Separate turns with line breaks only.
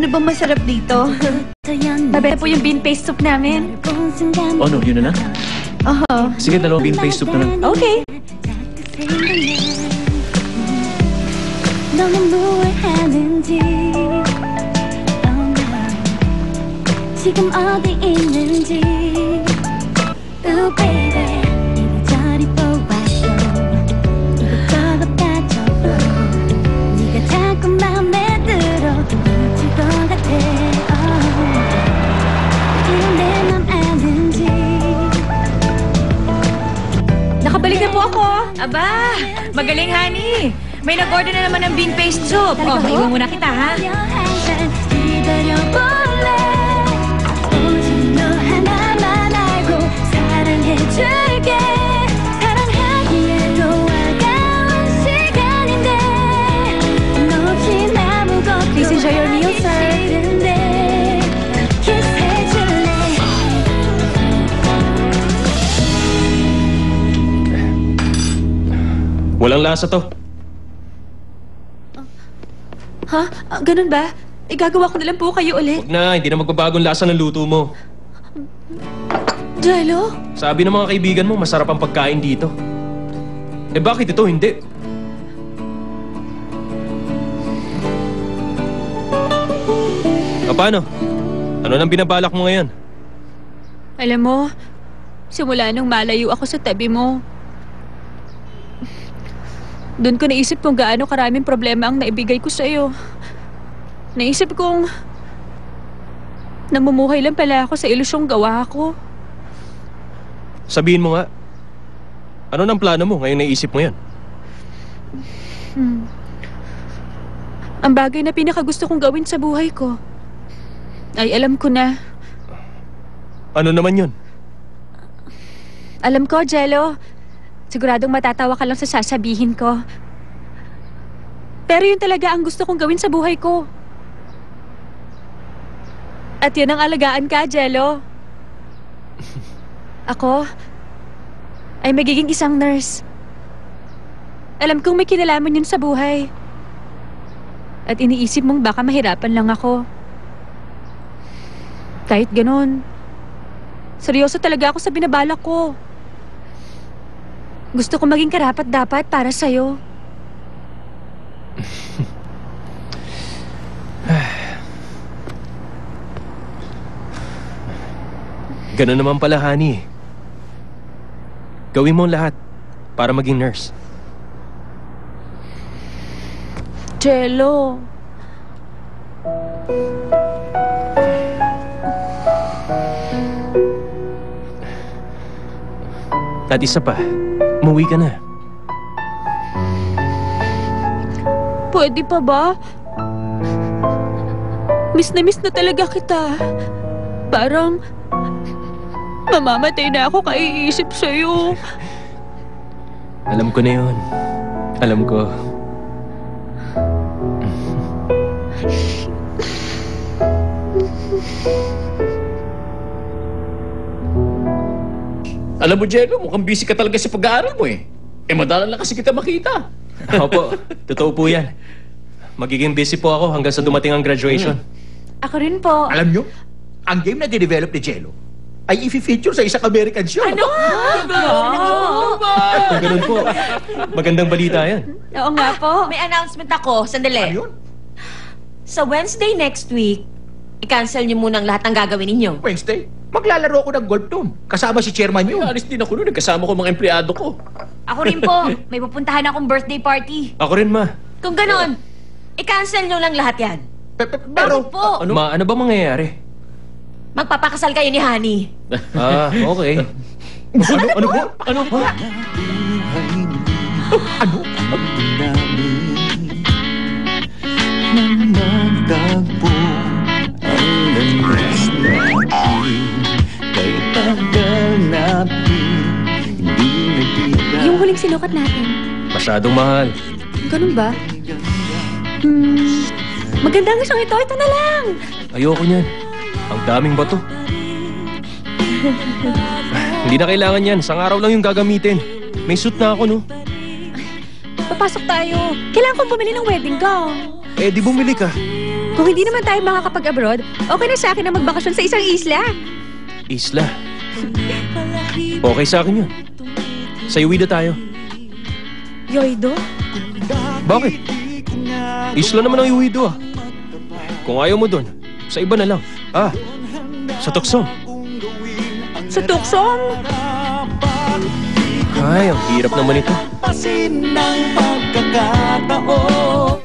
Ano bang masarap dito?
Mabenta po yung bean paste soup namin.
Oh no, yun na na?
Oho.
Sige, dalawang bean paste soup na lang.
Okay.
너는 뭘 하는지 지금 어디 있는지 Ooh baby 이리저리 보아줘 이것저것 따져봐 네가 자꾸 맘에 들어 미칠 것 같아 이런 내 맘 아는지
Nakabalik na po ako. Aba, magaling, honey. May nag-order na naman ng bean paste soup. Oh, maiwan muna kita, ha?
기다려볼래 오직 너 하나만 알고 사랑해줄게 사랑하기에도 아까운 시간인데 너 없이 아무것도
Please enjoy your meal, sir.
싫은데 키스해줄래
Walang lasa to.
Ha? Ganun ba? Igagawa ko na lang po kayo ulit.
Huwag na, hindi na magbabagong lasa ng luto mo.
Jello?
Sabi ng mga kaibigan mo, masarap ang pagkain dito. Eh bakit ito hindi? Paano? Ano nang binabalak mo ngayon?
Alam mo, simula nung malayo ako sa tabi mo, doon ko naisip kung gaano karaming problema ang naibigay ko sa'yo. Naisip kong namumuhay lang pala ako sa ilusyong gawa ko.
Sabihin mo nga. Ano nang plano mo ngayon naisip mo yan?
Ang bagay na pinakagusto kong gawin sa buhay ko ay alam ko na.
Ano naman yun?
Alam ko, Jello. Siguradong matatawa ka lang sa sasabihin ko. Pero yun talaga ang gusto kong gawin sa buhay ko. At yun ang alagaan ka, Jello. Ako ay magiging isang nurse. Alam kong may kinalaman yun sa buhay. At iniisip mong baka mahirapan lang ako. Kahit ganun, seryoso talaga ako sa binabalak ko. Gusto ko maging karapat-dapat para sa'yo.
Ganun naman pala, honey. Gawin mo lahat para maging nurse.
Jello.
At isa pa, umuwi ka na.
Pwede pa ba? Miss na talaga kita. Parang mamamatay na ako kaiisip sa'yo.
Alam ko na yun. Alam ko.
Alam mo, Jello, mukhang busy ka talaga sa pag-aaral mo eh. Eh, madalang lang kasi kita makita.
Opo, totoo po yan. Magiging busy po ako hanggang sa dumating ang graduation.
Ako rin po.
Alam nyo, ang game na dinevelop ni Jello ay i-feature sa isang American show.
Ano?
Kung ganun po, magandang balita yan.
Oo nga po.
May announcement ako. Sandali.
Ano yun?
Sa Wednesday next week, i-cancel niyo muna ang lahat ng gagawin ninyo.
Wednesday, maglalaro ko ng golf doon. Kasama si chairman yun.
Alis din ako noon. Nagkasama ko mga empleyado ko.
Ako rin po. May pupuntahan akong birthday party.
Ako rin, ma.
Kung ganon, i-cancel niyo lang lahat yan.
Pero,
Bakit po?
Ma, ano ba mangyayari?
Magpapakasal kayo ni Honey.
Ah, okay. Ano po? Ano po?
ano?
Nagtagpo ang landas natin kay tagal natin hindi nagkita.
Yung huling sinukat natin.
Masyadong mahal.
Ganun ba? Maganda ang isang ito. Ito na lang.
Ayoko niyan. Ang daming bato. Hindi na kailangan yan. Isang araw lang yung gagamitin. May suit na ako, no?
Papasok tayo. Kailangan kong bumili ng wedding gown.
Eh, di bumili ka.
Kung hindi naman tayo makakapag-abroad, okay na sa akin na magbakasyon sa isang isla.
Isla. Okay sa akin yun. Sa Iwida tayo.
Yoido?
Bakit? Isla naman ang Iwido ah. Kung ayaw mo dun, sa iba na lang. Sa Tuksong.
Sa Tuksong?
Ay, ang hirap naman ito.
Pasin ng pagkakataon